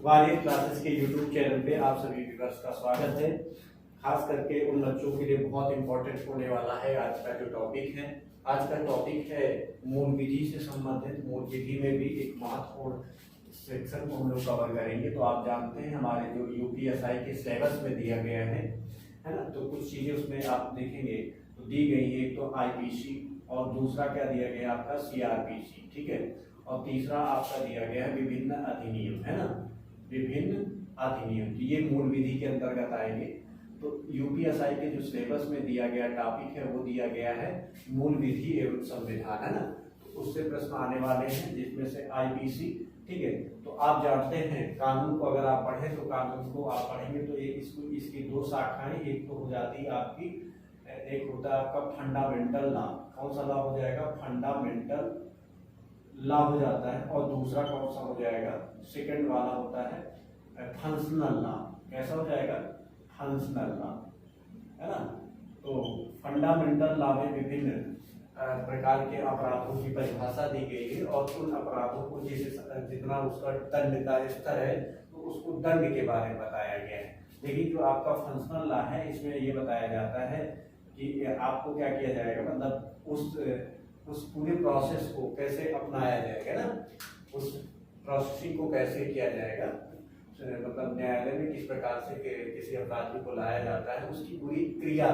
Warrior classes के YouTube channel पे आप सभी व्यूअर्स का स्वागत है। खास करके उन बच्चों के लिए बहुत इंपॉर्टेंट होने वाला है आज का जो टॉपिक है। आज का टॉपिक है मूल विधि से संबंधित। मूल विधि में भी एक महत्वपूर्ण सेक्शन को हम लोग कवर करेंगे। तो आप जानते हैं हमारे जो यूपीएसआई के सिलेबस में दिया गया है ना, तो कुछ चीजें उसमें आप देखेंगे तो दी गई है। एक तो आईपीसी और दूसरा क्या दिया गया आपका सीआरपीसी, ठीक है। और तीसरा आपका दिया गया है विभिन्न अधिनियम, है ना, विभिन्न अधिनियम। तो ये मूल विधि के अंतर्गत आएंगे। तो यूपीएसआई के जो सिलेबस में दिया गया टॉपिक है वो दिया गया है मूल विधि एवं संविधान, है ना। तो उससे प्रश्न आने वाले हैं जिसमें से आईपीसी, ठीक है। तो आप जानते हैं कानून को अगर आप पढ़ें तो कानून को आप पढ़ेंगे तो इसकी दो शाखाएं, एक तो हो जाती है आपकी, एक होता है आपका फंडामेंटल लॉ। कौन सा लॉ हो जाएगा? फंडामेंटल लॉ हो जाता है। और दूसरा कौन सा हो जाएगा? सेकंड वाला होता है फंक्शनल लॉ। कैसा हो जाएगा? फंक्शनल लॉ, है ना। तो फंडामेंटल लॉ में विभिन्न प्रकार के अपराधों की परिभाषा दी गई है और उन अपराधों को जितना उसका दंड का स्तर है तो उसको दंड के बारे में बताया गया है। लेकिन जो आपका फंक्शनल लॉ है इसमें ये बताया जाता है कि आपको क्या किया जाएगा, मतलब उस पूरे प्रोसेस को कैसे अपनाया जाएगा ना, उस प्रोसेसिंग को कैसे किया जाएगा, मतलब न्यायालय में किस प्रकार से किसी अपराधी को लाया जाता है, उसकी पूरी क्रिया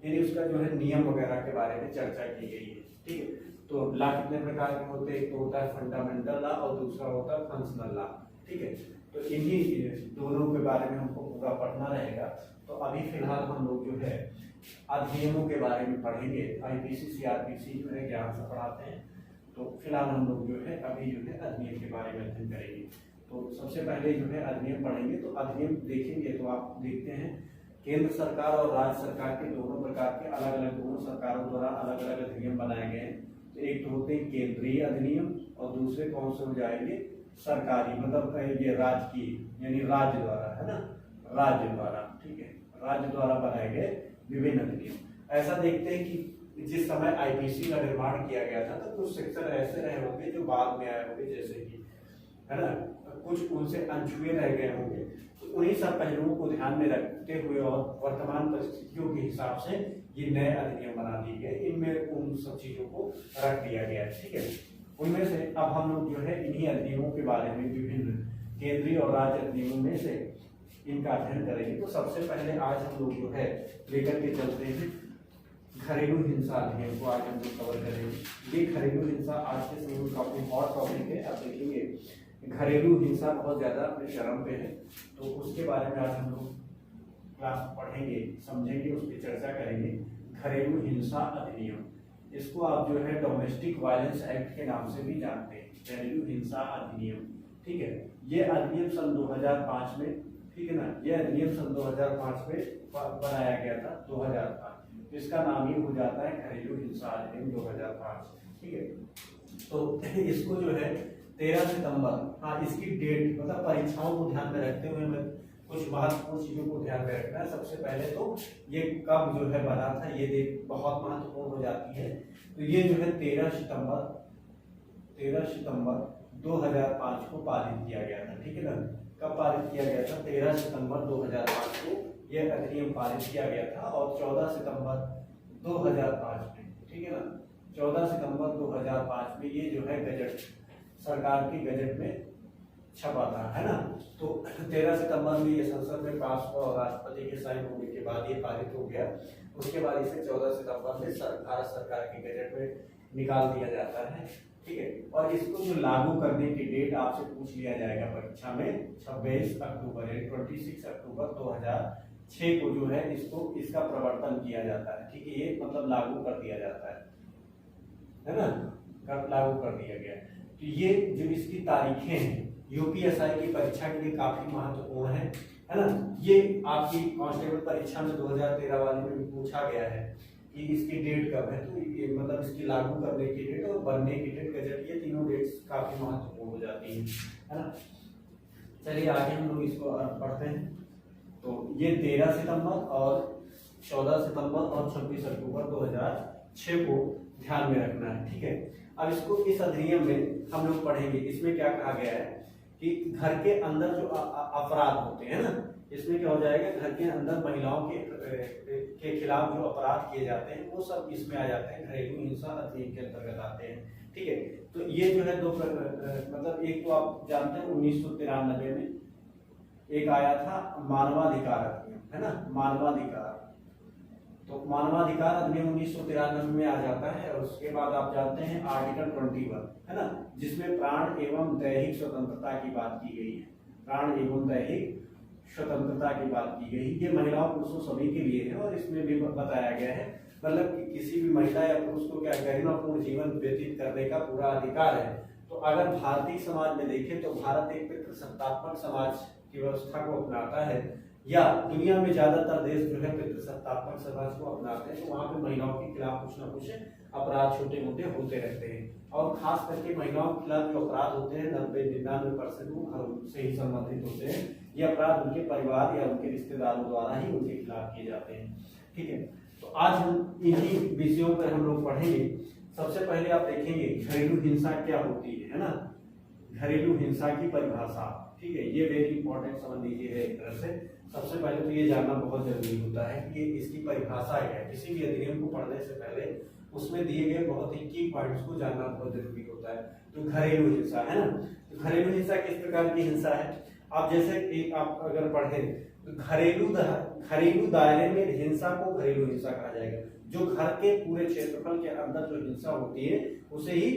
यानी उसका जो है नियम वगैरह के बारे में चर्चा की गई है, ठीक है। तो लॉ कितने प्रकार के होते हैं? एक तो होता है फंडामेंटल लॉ और दूसरा होता है फंक्शनल लॉ, ठीक है। तो इन्हीं दोनों के बारे में हमको पूरा पढ़ना रहेगा। तो अभी फिलहाल हम लोग जो है अधिनियमों के बारे में पढ़ेंगे। आईपीसी सीआरपीसी जो है ज्ञान से पढ़ाते हैं। तो फिलहाल हम लोग जो है अभी जो है अधिनियम के बारे में अध्ययन करेंगे। तो सबसे पहले जो है अधिनियम पढ़ेंगे। तो अधिनियम देखेंगे तो आप देखते हैं केंद्र सरकार और राज्य सरकार के दोनों प्रकार के अलग अलग, दोनों सरकारों द्वारा अलग अलग अधिनियम बनाए गए हैं। तो एक तो होते हैं केंद्रीय अधिनियम और दूसरे कौन से हो जाएंगे? सरकारी, मतलब ये राज्य की यानी राज्य द्वारा, है ना, राज्य द्वारा, ठीक है, राज्य द्वारा बनाए गए विभिन्न अधिनियम। ऐसा देखते हैं कि जिस समय आईपीसी का निर्माण किया गया था तो कुछ सेक्शन ऐसे रहे होंगे जो बाद में आए होंगे, जैसे कि, है ना, कुछ उनसे अनछुए रह गए होंगे। तो उन्हीं सब पहलुओं को ध्यान में रखते हुए और वर्तमान परिस्थितियों के हिसाब से ये नए अधिनियम बना दिए गए। इनमें उन सब चीजों को रख दिया गया है, ठीक है। उनमें से अब हम लोग जो है इन्हीं अधिनियमों के बारे में, विभिन्न केंद्रीय और राज्य अधिनियमों में से इनका अध्ययन करेंगे। तो सबसे पहले आज हम लोग जो है लेकर के चलते हैं घरेलू हिंसा अधिनियम को। आज हम लोग कवर करेंगे। ये घरेलू हिंसा आज के समय में काफी हॉट टॉपिक है। आप देखेंगे घरेलू हिंसा बहुत ज्यादा अपने चरम पे है। तो उसके बारे में आज हम लोग क्लास पढ़ेंगे, समझेंगे, उस पर चर्चा करेंगे। घरेलू हिंसा अधिनियम, इसको आप जो है डोमेस्टिक वायलेंस एक्ट के नाम से भी जानते हैं, घरेलू हिंसा अधिनियम, ठीक है। ये अधिनियम सन 2005 में, ठीक है ना, ये अधिनियम सन 2005 में बनाया गया था, 2005। इसका नाम ही हो जाता है घरेलू हिंसा अधिनियम 2005, ठीक है। तो इसको जो है 13 सितंबर, हाँ, इसकी डेट, मतलब परीक्षाओं को ध्यान में रखते हुए मैं कुछ महत्वपूर्ण चीजों को ध्यान में रखना है। सबसे पहले तो ये कब जो है बना था ये देख बहुत महत्वपूर्ण हो जाती है। तो ये जो है 13 सितंबर 2005 को पारित किया गया था, ठीक है ना। कब पारित किया गया था? 13 सितंबर 2005 को यह अधिनियम पारित किया गया था। और 14 सितंबर 2005 में, ठीक है ना, 14 सितंबर 2005 में ये जो है गजट, सरकार की गजट में छपा था, है ना। तो 13 सितंबर में ये संसद में पास हुआ और राष्ट्रपति के साइन होने के बाद ये पारित हो गया। उसके बाद इसे 14 सितंबर में भारत सरकार की गजट में निकाल दिया जाता है, ठीक है। और इसको जो लागू करने की डेट आपसे पूछ लिया जाएगा परीक्षा में, 26 अक्टूबर 2006 को जो है इसका प्रवर्तन किया जाता है, ठीक है। ये मतलब लागू कर दिया जाता है ना, लागू कर दिया गया। तो ये जो इसकी तारीखें हैं यूपीएसआई की परीक्षा के लिए काफी महत्वपूर्ण है ना। ये आपकी कांस्टेबल परीक्षा में 2013 वाले में भी पूछा गया है कि इसकी डेट कब है। तो ये मतलब इसकी लागू करने की डेट और बनने की डेट, गजट, ये तीनों डेट्स काफी महत्वपूर्ण हो जाती है ना। चलिए आगे हम लोग इसको पढ़ते हैं। तो ये 13 सितंबर और 14 सितंबर और 26 अक्टूबर 2006 को ध्यान में रखना है, ठीक है। अब इसको इस अधिनियम में हम लोग पढ़ेंगे। इसमें क्या कहा गया है कि घर के अंदर जो अपराध होते हैं ना, इसमें क्या हो जाएगा, घर के अंदर महिलाओं के खिलाफ जो अपराध किए जाते हैं वो सब इसमें आ जाते हैं, घरेलू हिंसा अधिनियम के अंतर्गत आते हैं। ठीक है, तो ये जो है दो मतलब एक तो आप जानते हैं 1993 में एक आया था मानवाधिकार अधिनियम, है ना, मानवाधिकार। तो मानवाधिकार अधिनियम 1993 में आ जाता है, और उसके बाद आप जानते हैं आर्टिकल 21, है ना, जिसमें प्राण एवं दैहिक स्वतंत्रता की बात की गई है। प्राण एवं दैहिक स्वतंत्रता की बात की गई, ये महिलाओं पुरुषों सभी के लिए है, और इसमें भी बताया गया है मतलब कि किसी भी महिला या पुरुष को क्या गरिमापूर्ण जीवन व्यतीत करने का पूरा अधिकार है। तो अगर भारतीय समाज में देखें तो भारत एक पितृसत्तात्मक समाज की व्यवस्था को अपनाता है, या दुनिया में ज्यादातर देश जो है पितृसत्तात्मक समाज को अपनाते हैं, तो वहाँ पे महिलाओं के खिलाफ कुछ ना कुछ अपराध छोटे मोटे होते रहते हैं, और खास करके महिलाओं के खिलाफ जो अपराध होते हैं 90-99% वो घर से ही संबंधित होते हैं। ये अपराध उनके परिवार या उनके रिश्तेदारों द्वारा ही उनके खिलाफ किए जाते हैं। ठीक है, तो आज हम इन्हीं विषयों पर हम लोग पढ़ेंगे। सबसे पहले आप देखेंगे घरेलू हिंसा क्या होती है ना, घरेलू हिंसा की परिभाषा। ठीक है, ये वेरी इंपॉर्टेंट समझ लीजिए है एक तरह से। सबसे पहले तो ये जानना बहुत जरूरी होता है कि इसकी परिभाषा क्या है। किसी भी अधिनियम को पढ़ने से पहले उसमें दिए गए बहुत ही की पॉइंट्स को जानना बहुत जरूरी होता है। तो घरेलू हिंसा, है ना, तो घरेलू हिंसा किस प्रकार की हिंसा है। आप जैसे एक आप अगर पढ़े तो घरेलू दायरे में हिंसा को घरेलू हिंसा कहा जाएगा। जो घर के पूरे क्षेत्रफल के अंदर जो हिंसा होती है उसे ही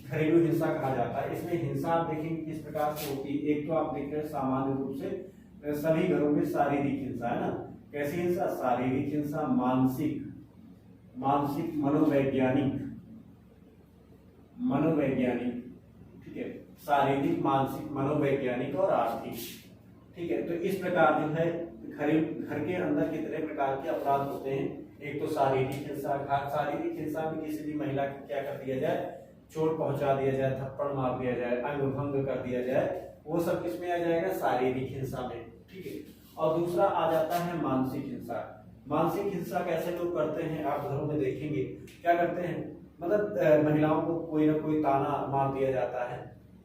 घरेलू हिंसा कहा जाता है। इसमें हिंसा आप देखेंगे किस प्रकार से होती है। एक तो आप देख रहे हैं सामान्य रूप से सभी घरों में शारीरिक हिंसा, है ना, कैसी हिंसा, शारीरिक हिंसा, मानसिक, मनोवैज्ञानिक, ठीक है, शारीरिक, मानसिक, मनोवैज्ञानिक और आर्थिक। ठीक है, तो इस प्रकार जो है घर के अंदर कितने प्रकार के अपराध होते हैं। एक तो शारीरिक हिंसा, शारीरिक हिंसा में किसी भी महिला को क्या कर दिया जाए, चोट पहुंचा दिया जाए, थप्पड़ मार दिया जाए, अंग भंग कर दिया जाए, वो सब किसमें आ जाएगा, शारीरिक हिंसा में। ठीक है, और दूसरा आ जाता है मानसिक हिंसा। मानसिक हिंसा कैसे लोग करते हैं, आप घरों में देखेंगे क्या करते हैं, मतलब महिलाओं को कोई ना कोई ताना मार दिया जाता है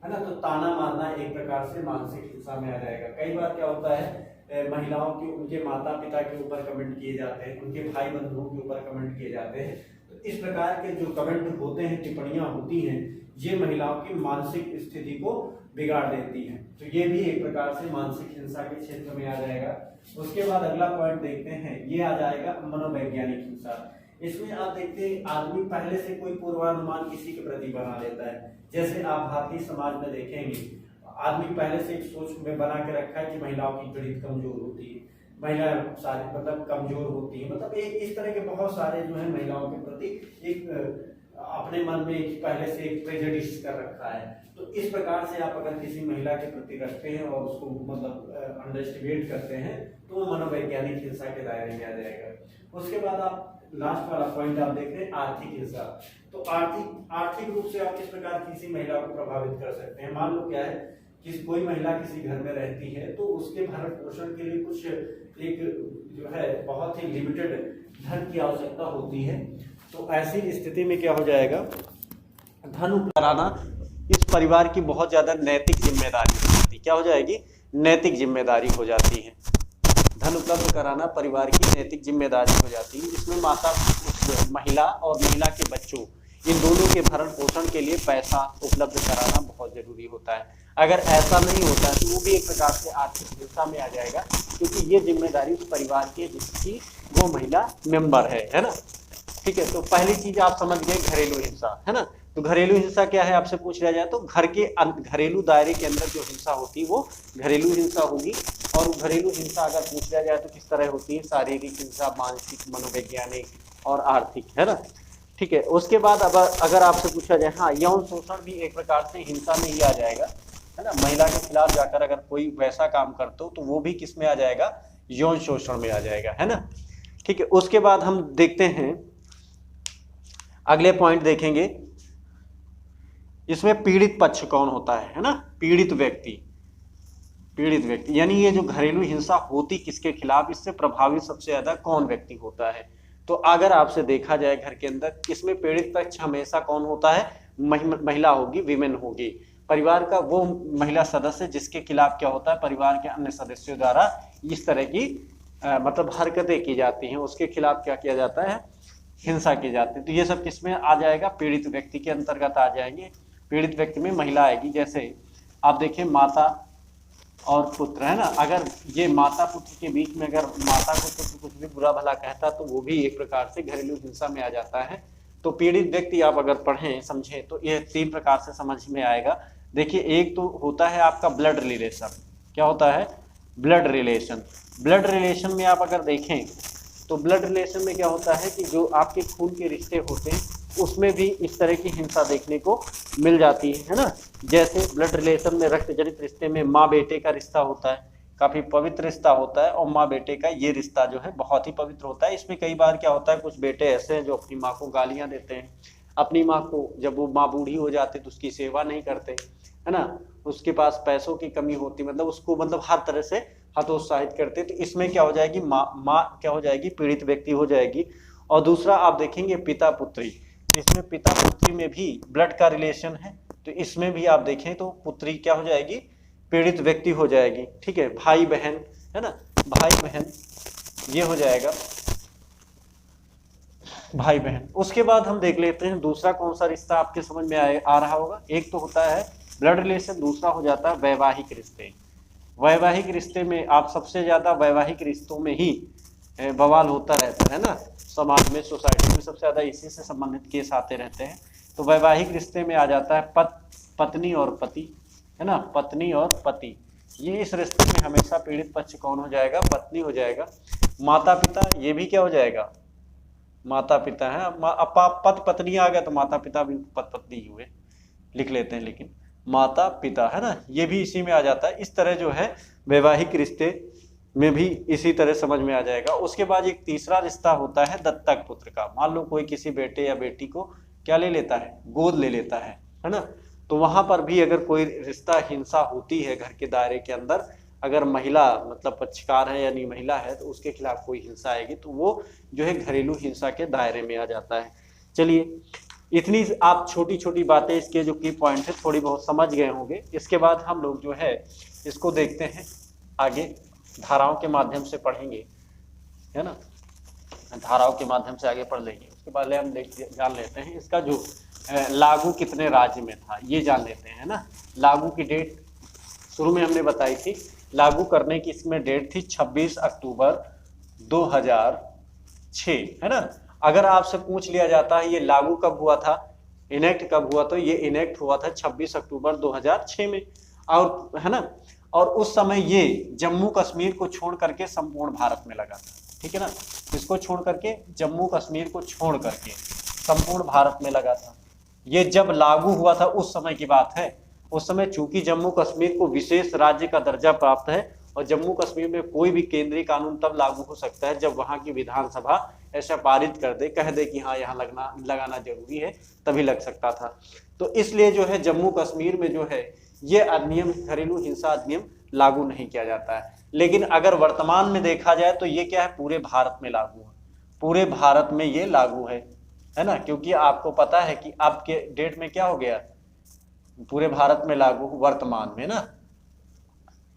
ना, तो ताना मारना एक प्रकार से मानसिक हिंसा में आ जाएगा। कई बार क्या होता है महिलाओं के उनके माता पिता के ऊपर कमेंट किए जाते हैं, उनके भाई बंधुओं के ऊपर कमेंट किए जाते हैं। तो इस प्रकार के जो कमेंट होते हैं, टिप्पणियां होती हैं, ये महिलाओं की मानसिक स्थिति को बिगाड़ देती हैं। तो ये भी एक प्रकार से मानसिक हिंसा के क्षेत्र में आ जाएगा। उसके बाद अगला पॉइंट देखते हैं, ये आ जाएगा मनोवैज्ञानिक हिंसा। इसमें आप देखते हैं आदमी पहले से कोई पूर्वानुमान किसी के प्रति बना लेता है। जैसे आप भारतीय समाज में देखेंगे आदमी पहले से एक सोच में बना के रखा है कि महिलाओं की गणित कमजोर होती है, महिला सारी मतलब कमजोर होती है, मतलब एक इस तरह के बहुत सारे जो है महिलाओं के प्रति एक अपने मन में एक पहले से एक प्रेजुडिस कर रखा है। तो इस प्रकार से आप अगर किसी महिला के प्रति रखते हैं और उसको मतलब अंडरएस्टिमेट करते हैं तो वो मनोवैज्ञानिक हिंसा के दायरे में आ जाएगा। उसके बाद आप लास्ट वाला पॉइंट आप देख रहे हैं आर्थिक हिंसा। तो आर्थिक रूप से आप किस प्रकार किसी महिला को प्रभावित कर सकते हैं। मान लो क्या है कि कोई महिला किसी घर में रहती है तो उसके भरण पोषण के लिए कुछ एक जो है बहुत ही लिमिटेड धन की आवश्यकता होती है। तो ऐसी स्थिति में क्या हो जाएगा, धन उपलब्ध कराना इस परिवार की बहुत ज्यादा नैतिक जिम्मेदारी हो जाती है। क्या हो जाएगी, नैतिक जिम्मेदारी हो जाती है। धन उपलब्ध कराना परिवार की नैतिक जिम्मेदारी हो जाती है, जिसमें महिला और महिला के बच्चों इन दोनों के भरण पोषण के लिए पैसा उपलब्ध कराना बहुत जरूरी होता है। अगर ऐसा नहीं होता है तो वो भी एक प्रकार से आर्थिक हिंसा में आ जाएगा, क्योंकि ये जिम्मेदारी उस परिवार के जिसकी वो महिला मेंबर है ना। ठीक है, तो पहली चीज आप समझ गए घरेलू हिंसा, है ना। तो घरेलू हिंसा क्या है आपसे पूछ लिया जाए तो घर के घरेलू दायरे के अंदर जो हिंसा होती है वो घरेलू हिंसा होगी। और घरेलू हिंसा अगर पूछ लिया जाए तो किस तरह होती है, शारीरिक हिंसा, मानसिक, मनोवैज्ञानिक और आर्थिक, है ना। ठीक है, उसके बाद अब अगर आपसे पूछा जाए, हाँ, यौन शोषण भी एक प्रकार से हिंसा में ही आ जाएगा, है ना। महिला के खिलाफ जाकर अगर कोई वैसा काम करते हो तो वो भी किस में आ जाएगा, यौन शोषण में आ जाएगा, है ना। ठीक है, उसके बाद हम देखते हैं अगले पॉइंट देखेंगे, इसमें पीड़ित पक्ष कौन होता है ना, पीड़ित व्यक्ति यानी ये जो घरेलू हिंसा होती किसके खिलाफ, इससे प्रभावित सबसे ज्यादा कौन व्यक्ति होता है। तो अगर आपसे देखा जाए घर के अंदर इसमें पीड़ित पक्ष हमेशा कौन होता है, महिला होगी, विमेन होगी। परिवार का वो महिला सदस्य जिसके खिलाफ क्या होता है, परिवार के अन्य सदस्यों द्वारा इस तरह की मतलब हरकतें की जाती हैं, उसके खिलाफ क्या किया जाता है, हिंसा की जाती है। तो ये सब किसमें आ जाएगा, पीड़ित व्यक्ति के अंतर्गत आ जाएंगे। पीड़ित व्यक्ति में महिला आएगी। जैसे आप देखें माता और पुत्र, है ना, अगर ये माता पुत्र के बीच में अगर माता को पुत्र कुछ भी बुरा भला कहता तो वो भी एक प्रकार से घरेलू हिंसा में आ जाता है। तो पीड़ित व्यक्ति आप अगर पढ़ें समझें तो ये 3 प्रकार से समझ में आएगा। देखिए, एक तो होता है आपका ब्लड रिलेशन। क्या होता है, ब्लड रिलेशन। ब्लड रिलेशन में आप अगर देखें तो ब्लड रिलेशन में क्या होता है कि जो आपके खून के रिश्ते होते हैं उसमें भी इस तरह की हिंसा देखने को मिल जाती है ना। जैसे ब्लड रिलेशन में रक्त जनित रिश्ते में माँ बेटे का रिश्ता होता है, काफी पवित्र रिश्ता होता है, और माँ बेटे का ये रिश्ता जो है बहुत ही पवित्र होता है। इसमें कई बार क्या होता है, कुछ बेटे ऐसे हैं जो अपनी माँ को गालियां देते हैं, अपनी माँ को, जब वो माँ बूढ़ी हो जाती तो उसकी सेवा नहीं करते, है ना, उसके पास पैसों की कमी होती, मतलब उसको मतलब हर तरह से हतोत्साहित करते। तो इसमें क्या हो जाएगी, माँ क्या हो जाएगी, पीड़ित व्यक्ति हो जाएगी। और दूसरा आप देखेंगे पिता पुत्री, इसमें पिता पुत्री में भी ब्लड का रिलेशन है, तो इसमें भी आप देखें तो पुत्री क्या हो जाएगी, पीड़ित व्यक्ति हो जाएगी। ठीक है, भाई बहन, है ना, भाई बहन ये हो जाएगा भाई बहन। उसके बाद हम देख लेते हैं दूसरा कौन सा रिश्ता आपके समझ में आ रहा होगा। एक तो होता है ब्लड रिलेशन, दूसरा हो जाता है वैवाहिक रिश्ते। वैवाहिक रिश्ते में आप सबसे ज्यादा वैवाहिक रिश्तों में ही बवाल होता रहता है ना, समाज में, सोसाइटी में सबसे ज्यादा इसी से संबंधित केस आते रहते हैं। तो वैवाहिक रिश्ते में आ जाता है पत्नी और पति, है ना, पत्नी और पति। ये इस रिश्ते में हमेशा पीड़ित पक्ष कौन हो जाएगा, पत्नी हो जाएगा। माता पिता, ये भी क्या हो जाएगा, माता पिता है। अब पति पत्नी आ गया तो माता पिता भी पति पत्नी ही हुए, लिख लेते हैं, लेकिन माता पिता, है ना, ये भी इसी में आ जाता है। इस तरह जो है वैवाहिक रिश्ते में भी इसी तरह समझ में आ जाएगा। उसके बाद एक तीसरा रिश्ता होता है दत्तक पुत्र का। मान लो कोई किसी बेटे या बेटी को क्या ले लेता है, गोद ले लेता है ना, तो वहां पर भी अगर कोई रिश्ता हिंसा होती है घर के दायरे के अंदर, अगर महिला मतलब पक्षकार है यानी महिला है तो उसके खिलाफ कोई हिंसा आएगी तो वो जो है घरेलू हिंसा के दायरे में आ जाता है। चलिए, इतनी आप छोटी छोटी बातें, इसके जो की पॉइंट है थोड़ी बहुत समझ गए होंगे। इसके बाद हम लोग जो है इसको देखते हैं आगे, धाराओं के माध्यम से पढ़ेंगे, है ना, धाराओं के माध्यम से आगे पढ़ लेंगे। उसके बाद हम जान लेते हैं इसका जो लागू कितने राज्य में था ये जान लेते हैं ना। लागू की डेट शुरू में हमने बताई थी, लागू करने की इसमें डेट थी 26 अक्टूबर 2006, है ना। अगर आपसे पूछ लिया जाता है ये लागू कब हुआ था, इनेक्ट कब हुआ, तो ये इनेक्ट हुआ था 26 अक्टूबर 2006 में, और है ना, और उस समय ये जम्मू कश्मीर को छोड़ करके संपूर्ण भारत में लगा था। ठीक है ना, इसको छोड़ करके, जम्मू कश्मीर को छोड़ करके संपूर्ण भारत में लगा था। ये जब लागू हुआ था उस समय की बात है। उस समय चूंकि जम्मू कश्मीर को विशेष राज्य का दर्जा प्राप्त है, और जम्मू कश्मीर में कोई भी केंद्रीय कानून तब लागू हो सकता है जब वहां की विधानसभा ऐसा पारित कर दे, कह दे कि हाँ यहाँ लगाना जरूरी है, तभी लग सकता था। तो इसलिए जो है जम्मू कश्मीर में जो है ये अधिनियम, घरेलू हिंसा अधिनियम लागू नहीं किया जाता है। लेकिन अगर वर्तमान में देखा जाए तो ये क्या है, पूरे भारत में लागू है, पूरे भारत में ये लागू है ना, क्योंकि आपको पता है कि अब के डेट में क्या हो गया, पूरे भारत में लागू वर्तमान में ना,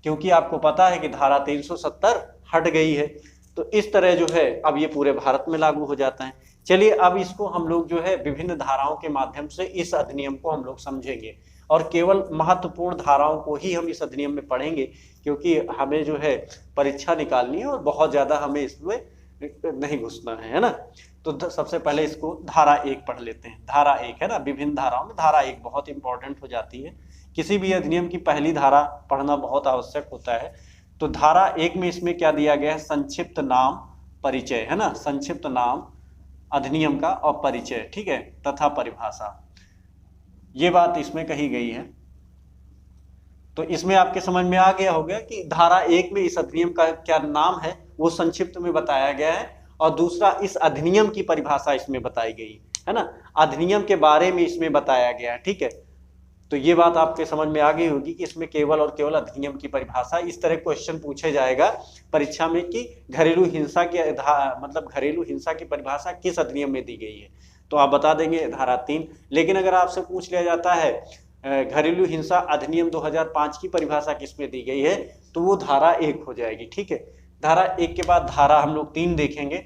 क्योंकि आपको पता है कि धारा 370 हट गई है। तो इस तरह जो है अब ये पूरे भारत में लागू हो जाता है। चलिए, अब इसको हम लोग जो है विभिन्न धाराओं के माध्यम से इस अधिनियम को हम लोग समझेंगे, और केवल महत्वपूर्ण धाराओं को ही हम इस अधिनियम में पढ़ेंगे, क्योंकि हमें जो है परीक्षा निकालनी है और बहुत ज्यादा हमें इसमें नहीं घुसना है ना। तो सबसे पहले इसको धारा 1 पढ़ लेते हैं। धारा 1 है ना, विभिन्न धाराओं में धारा 1 बहुत इंपॉर्टेंट हो जाती है। किसी भी अधिनियम की पहली धारा पढ़ना बहुत आवश्यक होता है। तो धारा 1 में इसमें क्या दिया गया है, संक्षिप्त नाम परिचय, है ना, संक्षिप्त नाम अधिनियम का और परिचय, ठीक है, तथा परिभाषा, ये बात इसमें कही गई है। तो इसमें आपके समझ में आ गया होगा कि धारा 1 में इस अधिनियम का क्या नाम है वो संक्षिप्त में बताया गया है, और दूसरा इस अधिनियम की परिभाषा इसमें बताई गई है ना, अधिनियम के बारे में इसमें बताया गया है। ठीक है, तो ये बात आपके समझ में आ गई होगी कि इसमें केवल और केवल अधिनियम की परिभाषा। इस तरह क्वेश्चन पूछे जाएगा परीक्षा में कि घरेलू हिंसा के मतलब घरेलू हिंसा की परिभाषा किस अधिनियम में दी गई है, तो आप बता देंगे धारा 3। लेकिन अगर आपसे पूछ लिया जाता है घरेलू हिंसा अधिनियम 2005 की परिभाषा किसमें दी गई है, तो वो धारा 1 हो जाएगी। ठीक है, धारा 1 के बाद धारा हम लोग 3 देखेंगे,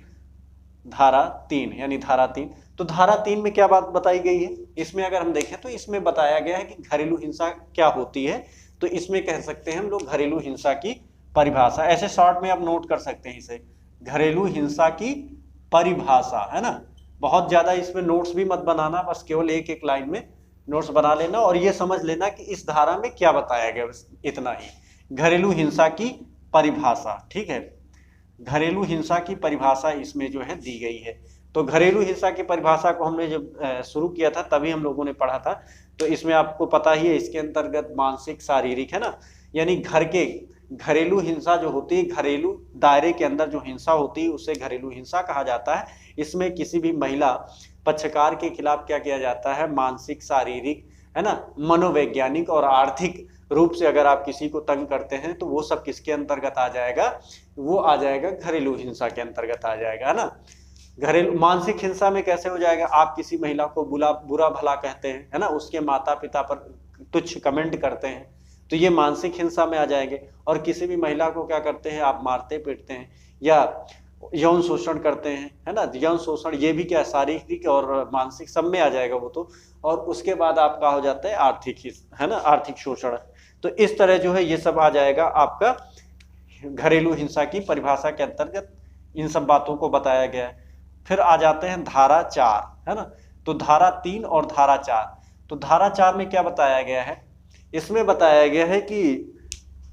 धारा 3 यानी धारा 3। तो धारा 3 में क्या बात बताई गई है, इसमें अगर हम देखें तो इसमें बताया गया है कि घरेलू हिंसा क्या होती है। तो इसमें कह सकते हैं हम लोग घरेलू हिंसा की परिभाषा, ऐसे शॉर्ट में आप नोट कर सकते हैं इसे, घरेलू हिंसा की परिभाषा, है ना। बहुत ज्यादा इसमें नोट्स भी मत बनाना, बस केवल एक एक लाइन में नोट्स बना लेना और ये समझ लेना कि इस धारा में क्या बताया गया, बस इतना ही, घरेलू हिंसा की परिभाषा। ठीक है, घरेलू हिंसा की परिभाषा इसमें जो है दी गई है। तो घरेलू हिंसा की परिभाषा को हमने जब शुरू किया था तभी हम लोगों ने पढ़ा था। तो इसमें आपको पता ही है, इसके अंतर्गत मानसिक, शारीरिक, है ना, यानी घर के घरेलू हिंसा जो होती है, घरेलू दायरे के अंदर जो हिंसा होती है उसे घरेलू हिंसा कहा जाता है। इसमें किसी भी महिला पक्षकार के खिलाफ क्या किया जाता है, मानसिक, शारीरिक, है ना, मनोवैज्ञानिक और आर्थिक रूप से अगर आप किसी को तंग करते हैं तो वो सब किसके अंतर्गत आ जाएगा, वो आ जाएगा घरेलू हिंसा के अंतर्गत आ जाएगा, है ना। घरेलू मानसिक हिंसा में कैसे हो जाएगा, आप किसी महिला को बुरा भला कहते हैं, है ना, उसके माता पिता पर तुच्छ कमेंट करते हैं, तो ये मानसिक हिंसा में आ जाएंगे। और किसी भी महिला को क्या करते हैं, आप मारते पीटते हैं या यौन शोषण करते हैं, है ना, यौन शोषण, ये भी क्या शारीरिक और मानसिक सब में आ जाएगा वो तो। और उसके बाद आपका हो जाता है आर्थिक, है ना, आर्थिक शोषण। तो इस तरह जो है ये सब आ जाएगा आपका घरेलू हिंसा की परिभाषा के अंतर्गत, इन सब बातों को बताया गया है। फिर आ जाते हैं धारा 4, है ना। तो धारा 3 और धारा 4, तो धारा 4 में क्या बताया गया है, इसमें बताया गया है कि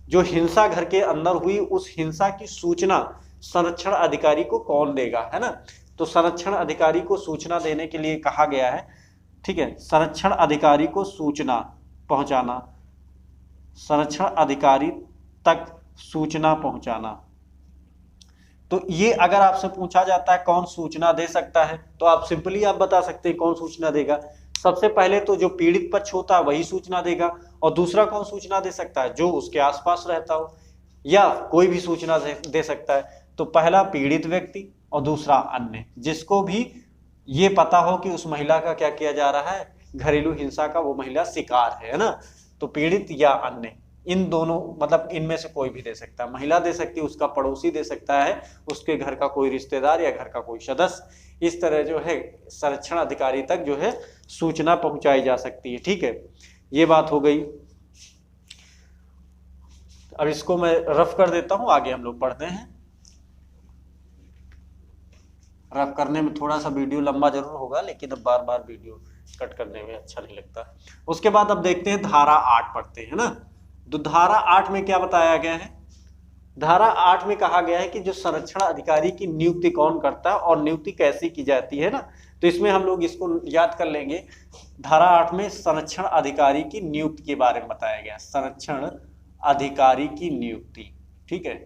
जो हिंसा घर के अंदर हुई उस हिंसा की सूचना संरक्षण अधिकारी को कौन देगा, है ना। तो संरक्षण अधिकारी को सूचना देने के लिए कहा गया है। ठीक है, संरक्षण अधिकारी को सूचना पहुंचाना, संरक्षण अधिकारी तक सूचना पहुंचाना। तो ये अगर आपसे पूछा जाता है कौन सूचना दे सकता है, तो आप सिंपली आप बता सकते हैं कौन सूचना देगा। सबसे पहले तो जो पीड़ित पक्ष होता है वही सूचना देगा, और दूसरा कौन सूचना दे सकता है, जो उसके आसपास रहता हो, या कोई भी सूचना दे सकता है। तो पहला पीड़ित व्यक्ति और दूसरा अन्य, जिसको भी ये पता हो कि उस महिला का क्या किया जा रहा है, घरेलू हिंसा का वो महिला शिकार है ना। तो पीड़ित या अन्य, इन दोनों मतलब इनमें से कोई भी दे सकता है। महिला दे सकती है, उसका पड़ोसी दे सकता है, उसके घर का कोई रिश्तेदार या घर का कोई सदस्य। इस तरह जो है संरक्षण अधिकारी तक जो है सूचना पहुंचाई जा सकती है। ठीक है, ये बात हो गई। अब इसको मैं रफ कर देता हूं, आगे हम लोग पढ़ते हैं। रफ करने में थोड़ा सा वीडियो लंबा जरूर होगा, लेकिन अब बार बार वीडियो कट करने में अच्छा नहीं लगता। उसके बाद अब देखते हैं धारा 8 पढ़ते हैं ना। तो धारा 8 में क्या बताया गया है, धारा 8 में कहा गया है कि जो संरक्षण अधिकारी की नियुक्ति कौन करता है और नियुक्ति कैसी की जाती है ना। तो इसमें हम लोग इसको याद कर लेंगे। धारा 8 में संरक्षण अधिकारी की नियुक्ति के बारे में बताया गया, संरक्षण अधिकारी की नियुक्ति। ठीक है,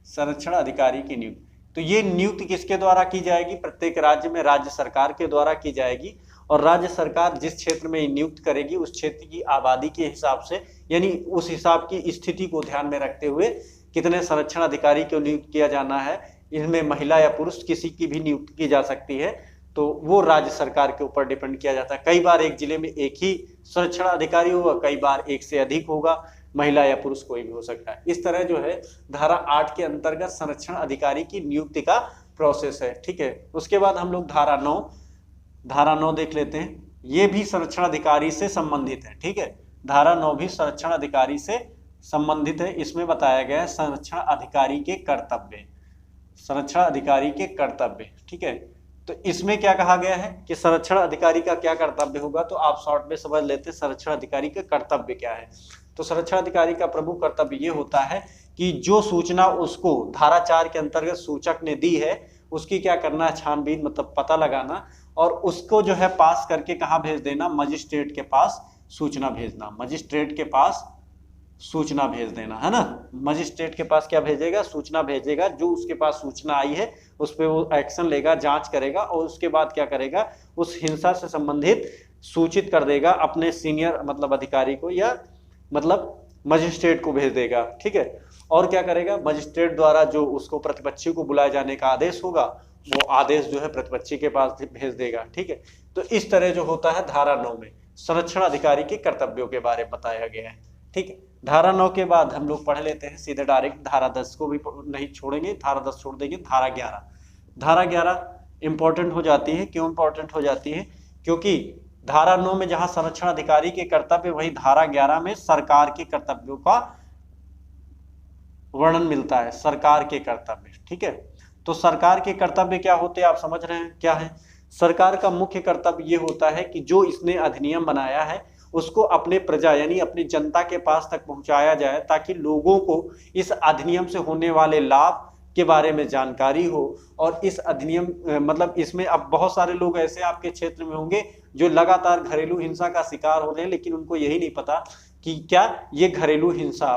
संरक्षण अधिकारी की नियुक्ति, तो ये नियुक्ति किसके द्वारा की जाएगी, प्रत्येक राज्य में राज्य सरकार के द्वारा की जाएगी। और राज्य सरकार जिस क्षेत्र में नियुक्त करेगी उस क्षेत्र की आबादी के हिसाब से, यानी उस हिसाब की स्थिति को ध्यान में रखते हुए कितने संरक्षण अधिकारी को नियुक्त किया जाना है, इनमें महिला या पुरुष किसी की भी नियुक्ति की जा सकती है, तो वो राज्य सरकार के ऊपर डिपेंड किया जाता है। कई बार एक जिले में एक ही संरक्षण अधिकारी होगा, कई बार एक से अधिक होगा, महिला या पुरुष कोई भी हो सकता है। इस तरह जो है धारा 8 के अंतर्गत संरक्षण अधिकारी की नियुक्ति का प्रोसेस है। ठीक है, उसके बाद हम लोग धारा 9 देख लेते हैं। ये भी संरक्षण अधिकारी से संबंधित है। ठीक है, धारा 9 भी संरक्षण अधिकारी से संबंधित है। इसमें बताया गया है संरक्षण अधिकारी के कर्तव्य, संरक्षण अधिकारी के कर्तव्य। ठीक है, तो इसमें क्या कहा गया है कि संरक्षण अधिकारी का क्या कर्तव्य होगा, तो आप शॉर्ट में समझ लेते हैं संरक्षण अधिकारी का कर्तव्य क्या है। तो संरक्षण अधिकारी का प्रमुख कर्तव्य ये होता है कि जो सूचना उसको धारा 4 के अंतर्गत सूचक ने दी है उसकी क्या करना है, छानबीन मतलब पता लगाना, और उसको जो है पास करके कहाँ भेज देना, मजिस्ट्रेट के पास सूचना भेजना, मजिस्ट्रेट के पास सूचना भेज देना, है ना। मजिस्ट्रेट के पास क्या भेजेगा, सूचना भेजेगा। जो उसके पास सूचना आई है उस पर वो एक्शन लेगा, जांच करेगा, और उसके बाद क्या करेगा, उस हिंसा से संबंधित सूचित कर देगा अपने सीनियर मतलब अधिकारी को, या मतलब मजिस्ट्रेट को भेज देगा। ठीक है, और क्या करेगा, मजिस्ट्रेट द्वारा जो उसको प्रतिपक्षी को बुलाए जाने का आदेश होगा वो आदेश जो है प्रतिपक्षी के पास भेज देगा। ठीक है, तो इस तरह जो होता है धारा 9 में संरक्षण अधिकारी के कर्तव्यों के बारे में बताया गया है। ठीक है, धारा 9 के बाद हम लोग पढ़ लेते हैं सीधे डायरेक्ट धारा 10 को भी नहीं छोड़ेंगे, धारा 10 छोड़ देंगे। धारा 11, धारा 11 इंपॉर्टेंट हो जाती है। क्यों इंपॉर्टेंट हो जाती है? क्योंकि धारा 9 में जहां संरक्षण अधिकारी के कर्तव्य, वही धारा 11 में सरकार के कर्तव्यों का वर्णन मिलता है, सरकार के कर्तव्य। ठीक है, तो सरकार के कर्तव्य क्या होते हैं आप समझ रहे हैं क्या है? सरकार का मुख्य कर्तव्य ये होता है कि जो इसने अधिनियम बनाया है उसको अपने प्रजा यानी अपनी जनता के पास तक पहुंचाया जाए, ताकि लोगों को इस अधिनियम से होने वाले लाभ के बारे में जानकारी हो। और इस अधिनियम मतलब इसमें अब बहुत सारे लोग ऐसे आपके क्षेत्र में होंगे जो लगातार घरेलू हिंसा का शिकार हो रहे हैं, लेकिन उनको यही नहीं पता कि क्या ये घरेलू हिंसा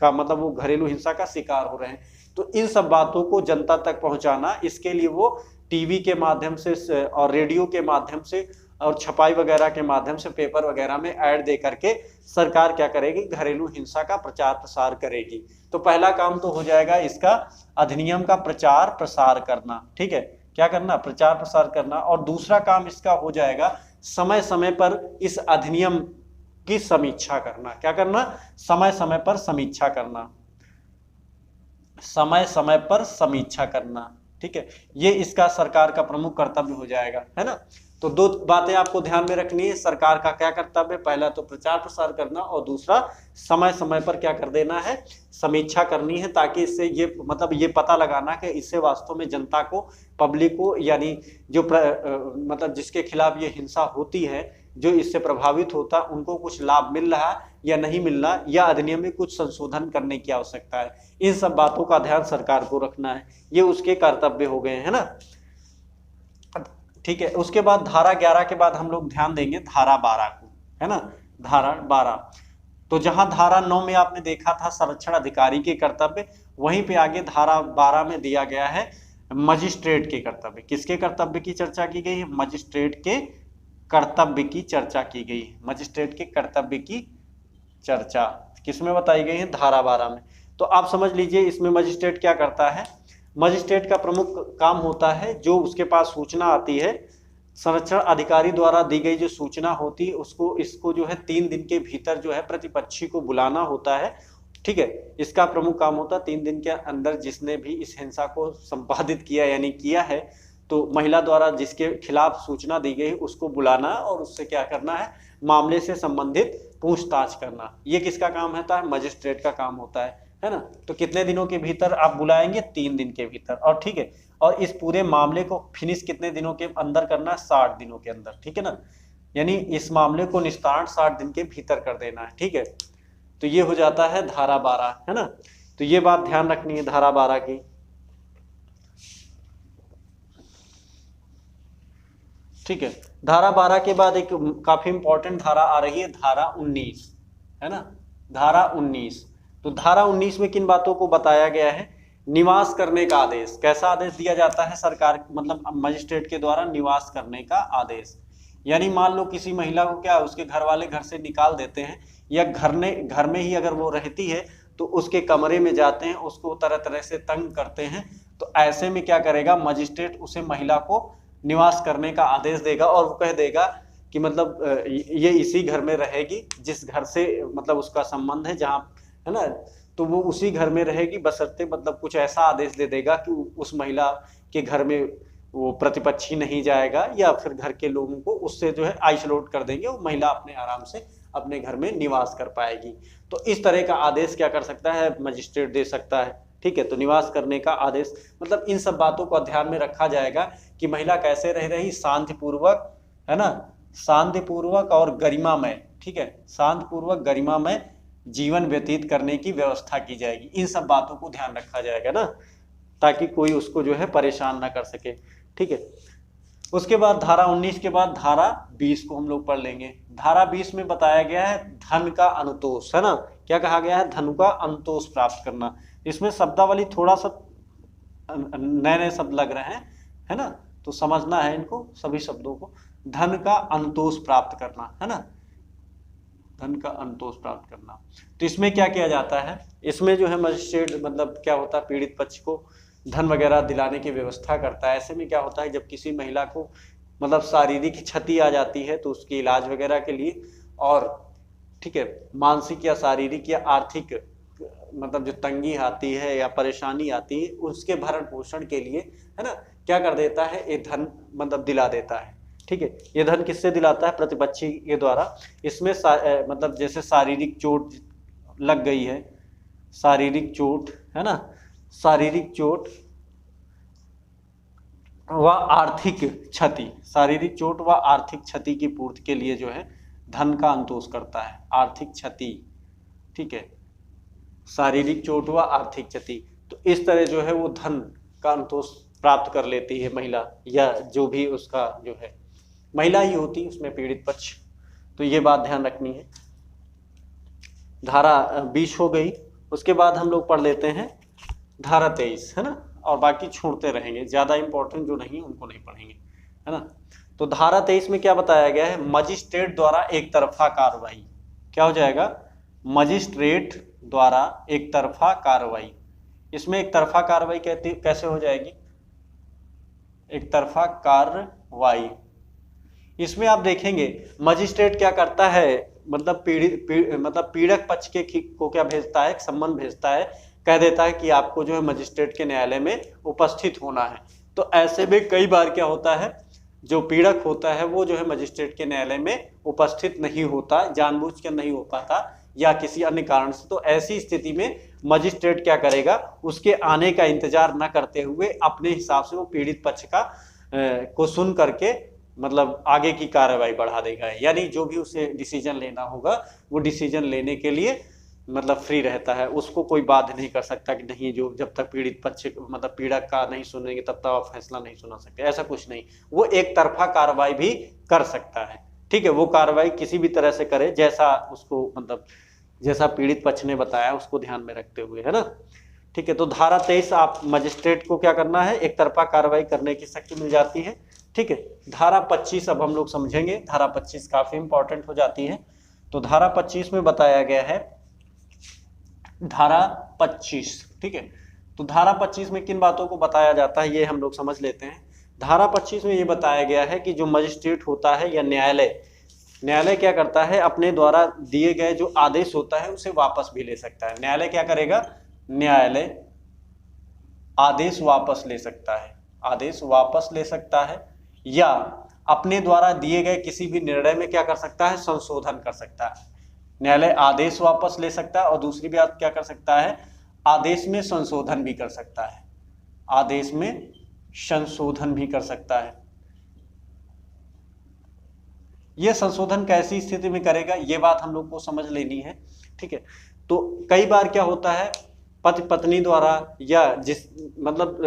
का मतलब वो घरेलू हिंसा का शिकार हो रहे हैं। तो इन सब बातों को जनता तक पहुंचाना, इसके लिए वो टीवी के माध्यम से और रेडियो के माध्यम से और छपाई वगैरह के माध्यम से, पेपर वगैरह में ऐड दे करके सरकार क्या करेगी? घरेलू हिंसा का प्रचार प्रसार करेगी। तो पहला काम तो हो जाएगा इसका अधिनियम का प्रचार प्रसार करना। ठीक है, क्या करना? प्रचार प्रसार करना। और दूसरा काम इसका हो जाएगा समय समय पर इस अधिनियम की समीक्षा करना। क्या करना? समय समय पर समीक्षा करना, समय समय पर समीक्षा करना। ठीक है, ये इसका सरकार का प्रमुख कर्तव्य हो जाएगा, है ना। तो दो बातें आपको ध्यान में रखनी है। सरकार का क्या कर्तव्य? पहला तो प्रचार प्रसार करना, और दूसरा समय समय पर क्या कर देना है? समीक्षा करनी है, ताकि इससे ये मतलब ये पता लगाना कि इससे वास्तव में जनता को, पब्लिक को, यानी जो मतलब जिसके खिलाफ ये हिंसा होती है, जो इससे प्रभावित होता, उनको कुछ लाभ मिल रहा या नहीं मिल रहा, या अधिनियम में कुछ संशोधन करने की आवश्यकता है। इन सब बातों का ध्यान सरकार को रखना है। ये उसके कर्तव्य हो गए, है ना। ठीक है, उसके बाद धारा 11 के बाद हम लोग ध्यान देंगे धारा 12 को, है ना। धारा 12, तो जहां धारा 9 में आपने देखा था संरक्षण अधिकारी के कर्तव्य, वहीं पे आगे धारा 12 में दिया गया है मजिस्ट्रेट के कर्तव्य। किसके कर्तव्य की चर्चा की गई है? मजिस्ट्रेट के कर्तव्य की चर्चा की गई है। मजिस्ट्रेट के कर्तव्य की चर्चा किसमें बताई गई है? धारा 12 में। तो आप समझ लीजिए इसमें मजिस्ट्रेट क्या करता है। मजिस्ट्रेट का प्रमुख काम होता है, जो उसके पास सूचना आती है, संरक्षण अधिकारी द्वारा दी गई जो सूचना होती है उसको इसको जो है 3 दिन के भीतर जो है प्रतिपक्षी को बुलाना होता है। ठीक है, इसका प्रमुख काम होता है 3 दिन के अंदर जिसने भी इस हिंसा को संपादित किया यानी किया है, तो महिला द्वारा जिसके खिलाफ सूचना दी गई उसको बुलाना और उससे क्या करना है? मामले से संबंधित पूछताछ करना। ये किसका काम होता है? मजिस्ट्रेट का काम होता है ना। तो कितने दिनों के भीतर आप बुलाएंगे? 3 दिन के भीतर। और ठीक है, और इस पूरे मामले को फिनिश कितने दिनों के अंदर करना है? 60 दिनों के अंदर। ठीक है ना, यानी इस मामले को निस्तारण 60 दिन के भीतर कर देना है। ठीक है, तो ये हो जाता है धारा 12, है ना। तो ये बात ध्यान रखनी है धारा 12 की। ठीक है, धारा 12 के बाद एक काफी इंपॉर्टेंट धारा आ रही है, धारा 19, है ना। धारा 19, तो धारा 19 में किन बातों को बताया गया है? निवास करने का आदेश। कैसा आदेश दिया जाता है? सरकार मतलब मजिस्ट्रेट के द्वारा निवास करने का आदेश। यानी मान लो किसी महिला को क्या उसके घर वाले घर से निकाल देते हैं, या घर में ही अगर वो रहती है तो उसके कमरे में जाते हैं, उसको तरह तरह से तंग करते हैं, तो ऐसे में क्या करेगा? मजिस्ट्रेट उसे महिला को निवास करने का आदेश देगा और वो कह देगा कि मतलब ये इसी घर में रहेगी जिस घर से मतलब उसका संबंध है, जहाँ, है ना, तो वो उसी घर में रहेगी, बशर्ते मतलब कुछ ऐसा आदेश दे देगा कि उस महिला के घर में वो प्रतिपक्षी नहीं जाएगा, या फिर घर के लोगों को उससे जो है आइसोलेट कर देंगे, वो महिला अपने आराम से अपने घर में निवास कर पाएगी। तो इस तरह का आदेश क्या कर सकता है? मजिस्ट्रेट दे सकता है। ठीक है, तो निवास करने का आदेश मतलब इन सब बातों को ध्यान में रखा जाएगा कि महिला कैसे रह रही, शांतिपूर्वक, है ना, शांतिपूर्वक और गरिमामय। ठीक है, शांतिपूर्वक गरिमामय जीवन व्यतीत करने की व्यवस्था की जाएगी। इन सब बातों को ध्यान रखा जाएगा ना, ताकि कोई उसको जो है परेशान ना कर सके। ठीक है, उसके बाद धारा 19 के बाद धारा 20 को हम लोग पढ़ लेंगे। धारा 20 में बताया गया है धन का अनुतोष, है ना। क्या कहा गया है? धन का अनुतोष प्राप्त करना। इसमें शब्दावली थोड़ा सा नए नए शब्द लग रहे हैं, है ना, तो समझना है इनको सभी शब्दों को। धन का अनुतोष प्राप्त करना, है ना, धन का अनुतोष प्राप्त करना। तो इसमें क्या किया जाता है? इसमें जो है मजिस्ट्रेट मतलब क्या होता है? पीड़ित पक्ष को धन वगैरह दिलाने की व्यवस्था करता है। ऐसे में क्या होता है? जब किसी महिला को मतलब शारीरिक क्षति आ जाती है तो उसके इलाज वगैरह के लिए, और ठीक है मानसिक या शारीरिक या आर्थिक मतलब जो तंगी आती है या परेशानी आती है उसके भरण पोषण के लिए, है ना, क्या कर देता है, ये धन मतलब दिला देता है। ठीक है, ये धन किससे दिलाता है, प्रतिपक्षी के द्वारा। इसमें मतलब जैसे शारीरिक चोट लग गई है, शारीरिक चोट, है ना, शारीरिक चोट व आर्थिक क्षति, शारीरिक चोट व आर्थिक क्षति की पूर्ति के लिए जो है धन का अंतोष करता है, आर्थिक क्षति। ठीक है, शारीरिक चोट व आर्थिक क्षति, तो इस तरह जो है वो धन का अंतोष प्राप्त कर लेती है महिला, या जो भी उसका जो है महिला ही होती है उसमें पीड़ित पक्ष। तो ये बात ध्यान रखनी है। धारा 20 हो गई। उसके बाद हम लोग पढ़ लेते हैं धारा 23, है ना, और बाकी छोड़ते रहेंगे, ज्यादा इंपॉर्टेंट जो नहीं उनको नहीं पढ़ेंगे, है ना। तो धारा 23 में क्या बताया गया है, मजिस्ट्रेट द्वारा एक तरफा कार्रवाई। क्या हो जाएगा, मजिस्ट्रेट द्वारा एक तरफा कार्रवाई। इसमें एक तरफा कार्रवाई कैसे हो जाएगी, एक तरफा कार्रवाई। इसमें आप देखेंगे मजिस्ट्रेट क्या करता है, मतलब पीड़क पक्ष के को क्या भेजता है, एक सम्मन भेजता है, कह देता है कि आपको जो है मजिस्ट्रेट के न्यायालय में उपस्थित होना है। तो ऐसे में कई बार क्या होता है, जो पीड़क होता है वो जो है मजिस्ट्रेट के न्यायालय में उपस्थित नहीं होता, जानबूझ कर नहीं हो पाता या किसी अन्य कारण से। तो ऐसी स्थिति में मजिस्ट्रेट क्या करेगा, उसके आने का इंतजार न करते हुए अपने हिसाब से वो पीड़ित पक्ष का को सुन करके मतलब आगे की कार्रवाई बढ़ा देगा, यानी जो भी उसे डिसीजन लेना होगा वो डिसीजन लेने के लिए मतलब फ्री रहता है, उसको कोई बाध्य नहीं कर सकता कि नहीं जो जब तक पीड़ित पक्ष मतलब पीड़क का नहीं सुनेंगे तब तक आप फैसला नहीं सुना सकते, ऐसा कुछ नहीं। वो एक तरफा कार्रवाई भी कर सकता है। ठीक है, वो कार्रवाई किसी भी तरह से करे जैसा उसको मतलब जैसा पीड़ित पक्ष ने बताया उसको ध्यान में रखते हुए, है ना। ठीक है, तो धारा 23 आप मजिस्ट्रेट को क्या करना है, एक तरफा कार्रवाई करने की शक्ति मिल जाती है। ठीक है, धारा 25 अब हम लोग समझेंगे। धारा 25 काफी इंपॉर्टेंट हो जाती है। तो धारा 25 में बताया गया है, धारा 25, ठीक है, तो धारा 25 में किन बातों को बताया जाता है ये हम लोग समझ लेते हैं। धारा 25 में ये बताया गया है कि जो मजिस्ट्रेट होता है या न्यायालय क्या करता है, अपने द्वारा दिए गए जो आदेश होता है उसे वापस भी ले सकता है। न्यायालय क्या करेगा, न्यायालय आदेश वापस ले सकता है, आदेश वापस ले सकता है, या अपने द्वारा दिए गए किसी भी निर्णय में क्या कर सकता है, संशोधन कर सकता है। न्यायालय आदेश वापस ले सकता है और दूसरी बात क्या कर सकता है, आदेश में संशोधन भी कर सकता है, आदेश में संशोधन भी कर सकता है। यह संशोधन कैसी स्थिति में करेगा ये बात हम लोग को समझ लेनी है। ठीक है, तो कई बार क्या होता है, पति पत्नी द्वारा या जिस मतलब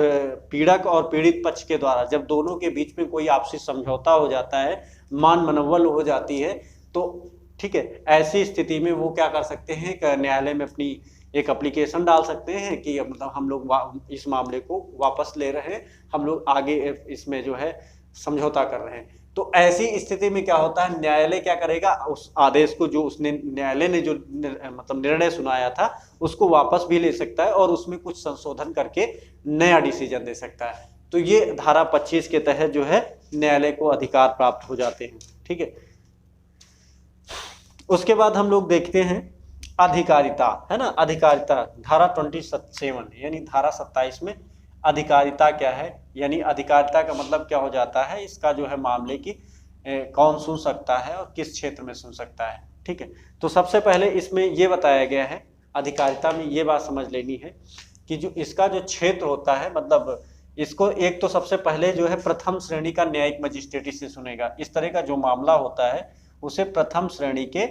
पीड़क और पीड़ित पक्ष के द्वारा जब दोनों के बीच में कोई आपसी समझौता हो जाता है, मान मनोबल हो जाती है, तो ठीक है ऐसी स्थिति में वो क्या कर सकते हैं, न्यायालय में अपनी एक एप्लीकेशन डाल सकते हैं कि मतलब हम लोग इस मामले को वापस ले रहे हैं, हम लोग आगे इसमें जो है समझौता कर रहे हैं। तो ऐसी स्थिति में क्या होता है, न्यायालय क्या करेगा, उस आदेश को जो उसने न्यायालय ने जो मतलब निर्णय सुनाया था उसको वापस भी ले सकता है और उसमें कुछ संशोधन करके नया डिसीजन दे सकता है। तो ये धारा 25 के तहत जो है न्यायालय को अधिकार प्राप्त हो जाते हैं। ठीक है, उसके बाद हम लोग देखते हैं अधिकारिता, है ना। अधिकारिता धारा 27 यानी धारा 27 में अधिकारिता क्या है, यानी अधिकारिता का मतलब क्या हो जाता है, इसका जो है मामले की कौन सुन सकता है और किस क्षेत्र में सुन सकता है। ठीक है, तो सबसे पहले इसमें ये बताया गया है, अधिकारिता में ये बात समझ लेनी है कि जो इसका जो क्षेत्र होता है, मतलब इसको एक तो सबसे पहले जो है प्रथम श्रेणी का न्यायिक मजिस्ट्रेट इससे सुनेगा। इस तरह का जो मामला होता है उसे प्रथम श्रेणी के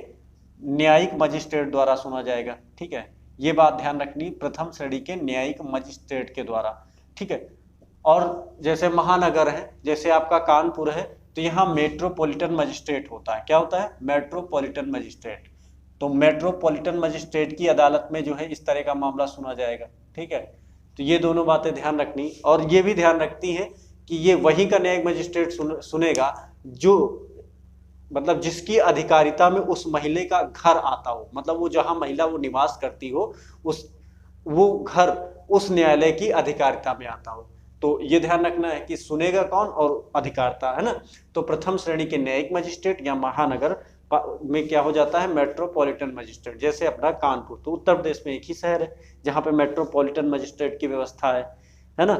न्यायिक मजिस्ट्रेट द्वारा सुना जाएगा। ठीक है, ये बात ध्यान रखनी, प्रथम श्रेणी के न्यायिक मजिस्ट्रेट के द्वारा। ठीक है, और जैसे महानगर है, जैसे आपका कानपुर है, तो यहाँ मेट्रोपॉलिटन मजिस्ट्रेट होता है। क्या होता है, मेट्रोपॉलिटन मजिस्ट्रेट। तो मेट्रोपॉलिटन मजिस्ट्रेट की अदालत में जो है इस तरह का मामला सुना जाएगा। ठीक है, तो ये दोनों बातें ध्यान रखनी, और ये भी ध्यान रखती है कि ये वही का न्यायिक मजिस्ट्रेट सुनेगा जो मतलब जिसकी अधिकारिता में उस महिला का घर आता हो, मतलब वो जहां महिला वो निवास करती हो वो घर उस न्यायालय की अधिकारिता में आता हो। तो ये ध्यान रखना है कि सुनेगा कौन और अधिकारता, है ना। तो प्रथम श्रेणी के न्यायिक मजिस्ट्रेट या महानगर में क्या हो जाता है, मेट्रोपॉलिटन मजिस्ट्रेट। जैसे अपना कानपुर, तो उत्तर प्रदेश में एक ही शहर है जहाँ पे मेट्रोपॉलिटन मजिस्ट्रेट की व्यवस्था है ना।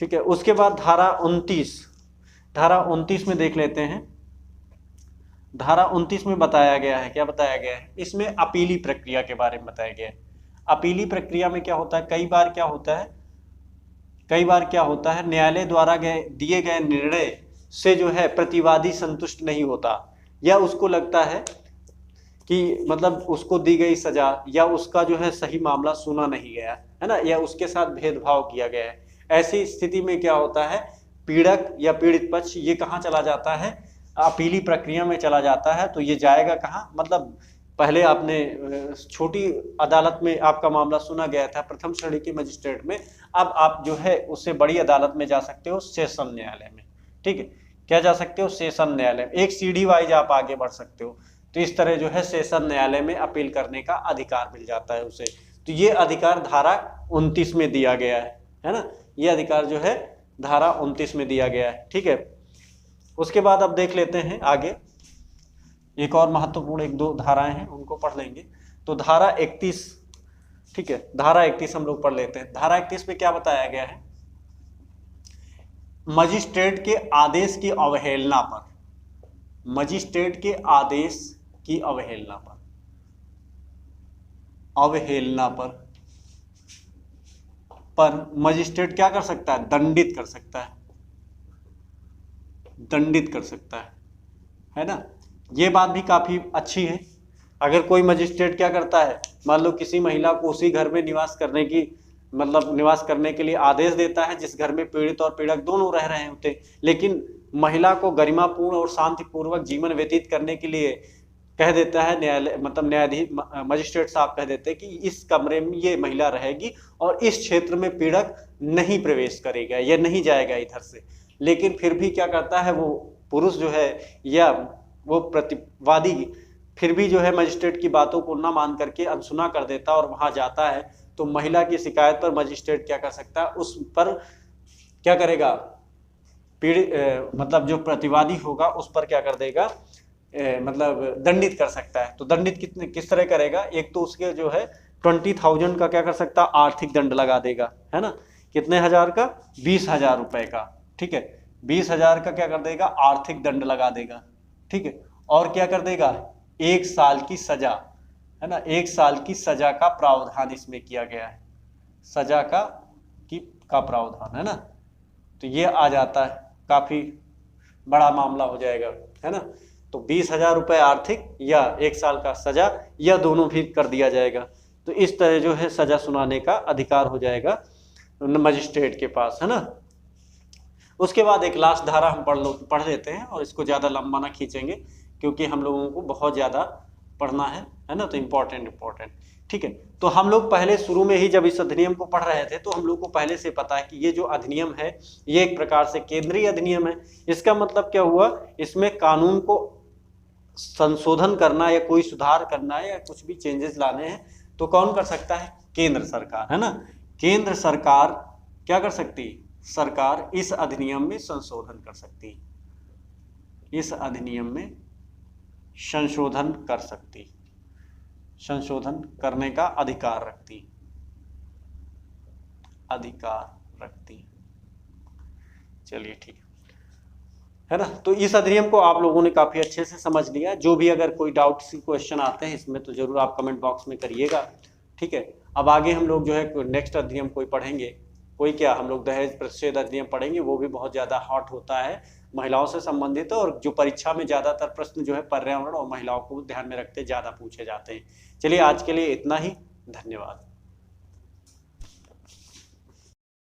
ठीक है, उसके बाद धारा 29 में देख लेते हैं। धारा 29 में बताया गया है, क्या बताया गया है, इसमें अपीली प्रक्रिया के बारे में बताया गया है। अपीली प्रक्रिया में क्या होता है, कई बार क्या होता है न्यायालय द्वारा दिए गए निर्णय से जो है प्रतिवादी संतुष्ट नहीं होता, या उसको लगता है कि मतलब उसको दी गई सजा या उसका जो है सही मामला सुना नहीं गया, है ना, या उसके साथ भेदभाव किया गया है। ऐसी स्थिति में क्या होता है, पीड़क या पीड़ित पक्ष ये कहाँ चला जाता है, अपीली प्रक्रिया में चला जाता है। तो ये जाएगा कहाँ, मतलब पहले आपने छोटी अदालत में आपका मामला सुना गया था, प्रथम श्रेणी के मजिस्ट्रेट में, अब आप जो है उससे बड़ी अदालत में जा सकते हो, सेशन न्यायालय में। ठीक है, क्या जा सकते हो, सेशन न्यायालय में, एक सीढ़ी वाइज आप आगे बढ़ सकते हो। तो इस तरह जो है सेशन न्यायालय में अपील करने का अधिकार मिल जाता है उसे। तो ये अधिकार धारा 29 में दिया गया है ना, ये अधिकार जो है धारा 29 में दिया गया है। ठीक है, उसके बाद अब देख लेते हैं आगे, एक और महत्वपूर्ण 1-2 धाराएं हैं, उनको पढ़ लेंगे। तो धारा 31, ठीक है, धारा 31 हम लोग पढ़ लेते हैं। धारा 31 में क्या बताया गया है, मजिस्ट्रेट के आदेश की अवहेलना पर, मजिस्ट्रेट के आदेश की अवहेलना पर मजिस्ट्रेट क्या कर सकता है, दंडित कर सकता है ना। ये बात भी काफी अच्छी है। अगर कोई मजिस्ट्रेट क्या करता है, मान लो किसी महिला को उसी घर में निवास करने के लिए आदेश देता है जिस घर में पीड़ित और पीड़क दोनों रह रहे होते, लेकिन महिला को गरिमापूर्ण और शांतिपूर्वक जीवन व्यतीत करने के लिए कह देता है न्यायालय, मतलब न्यायाधीश मजिस्ट्रेट साहब कह देते हैं कि इस कमरे में ये महिला रहेगी और इस क्षेत्र में पीड़क नहीं प्रवेश करेगा या नहीं जाएगा इधर से। लेकिन फिर भी क्या करता है वो पुरुष जो है या वो प्रतिवादी फिर भी जो है मजिस्ट्रेट की बातों को ना मान करके अनसुना कर देता और वहां जाता है। तो महिला की शिकायत पर मजिस्ट्रेट क्या कर सकता है, उस पर क्या करेगा, मतलब जो प्रतिवादी होगा उस पर क्या कर देगा, मतलब दंडित कर सकता है। तो दंडित किस तरह करेगा, एक तो उसके जो है 20,000 का क्या कर सकता है, आर्थिक दंड लगा देगा, है ना। कितने हजार का, 20,000 रुपए का। ठीक है, 20,000 का क्या कर देगा, आर्थिक दंड लगा देगा। ठीक है, और क्या कर देगा, 1 साल की सजा, है ना, 1 साल की सजा का प्रावधान इसमें किया गया है, सजा का प्रावधान, है ना। तो ये आ जाता है, काफी बड़ा मामला हो जाएगा, है ना। तो 20,000 रुपए आर्थिक या 1 साल का सजा या दोनों भी कर दिया जाएगा। तो इस तरह जो है सजा सुनाने का अधिकार हो जाएगा मजिस्ट्रेट के पास, है ना। उसके बाद एक लास्ट धारा हम पढ़ लेते हैं और इसको ज़्यादा लंबा ना खींचेंगे क्योंकि हम लोगों को बहुत ज़्यादा पढ़ना है ना, तो इम्पोर्टेंट। ठीक है, तो हम लोग पहले शुरू में ही जब इस अधिनियम को पढ़ रहे थे तो हम लोग को पहले से पता है कि ये जो अधिनियम है ये एक प्रकार से केंद्रीय अधिनियम है। इसका मतलब क्या हुआ, इसमें कानून को संशोधन करना या कोई सुधार करना है या कुछ भी चेंजेस लाने हैं तो कौन कर सकता है, केंद्र सरकार, है ना। केंद्र सरकार क्या कर सकती है, सरकार इस अधिनियम में संशोधन कर सकती है, इस अधिनियम में संशोधन कर सकती, संशोधन करने का अधिकार रखती। चलिए ठीक है ना। तो इस अधिनियम को आप लोगों ने काफी अच्छे से समझ लिया। जो भी अगर कोई डाउट्स क्वेश्चन आते हैं इसमें तो जरूर आप कमेंट बॉक्स में करिएगा। ठीक है, अब आगे हम लोग जो है नेक्स्ट अधिनियम कोई पढ़ेंगे, कोई क्या हम लोग दहेज प्रतिषेध अधिनियम पढ़ेंगे। वो भी बहुत ज्यादा हॉट होता है, महिलाओं से संबंधित है और जो परीक्षा में ज्यादातर प्रश्न जो है पर्यावरण और महिलाओं को ध्यान में रखते ज्यादा पूछे जाते हैं। चलिए आज के लिए इतना ही, धन्यवाद।